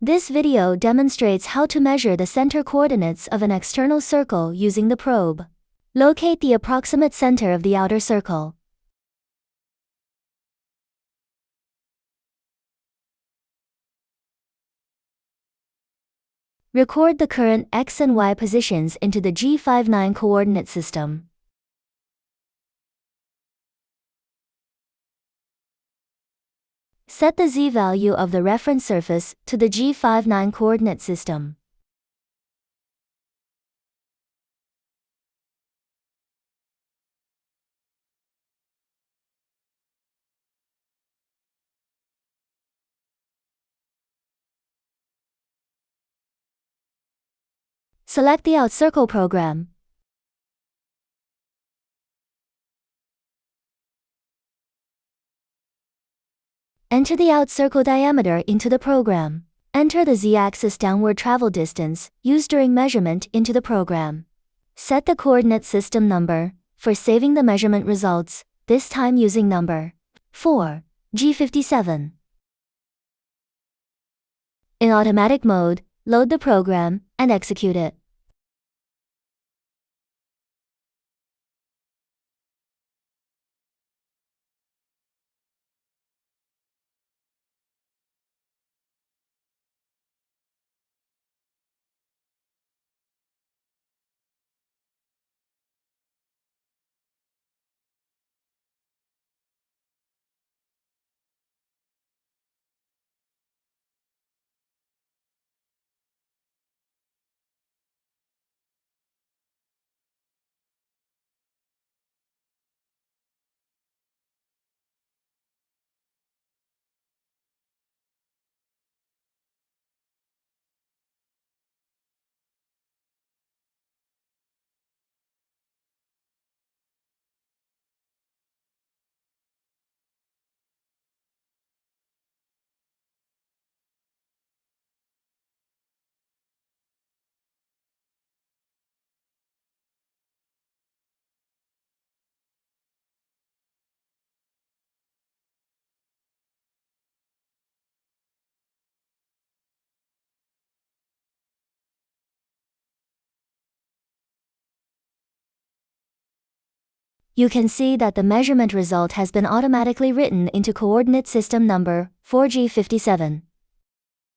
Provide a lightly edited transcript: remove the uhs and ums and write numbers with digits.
This video demonstrates how to measure the center coordinates of an external circle using the probe. Locate the approximate center of the outer circle. Record the current x and y positions into the G59 coordinate system. Set the z-value of the reference surface to the G59 coordinate system. Select the OutCircle program. Enter the OutCircle diameter into the program. Enter the z-axis downward travel distance used during measurement into the program. Set the coordinate system number for saving the measurement results, this time using number 4, G57. In automatic mode, load the program and execute it. You can see that the measurement result has been automatically written into coordinate system number 4G57.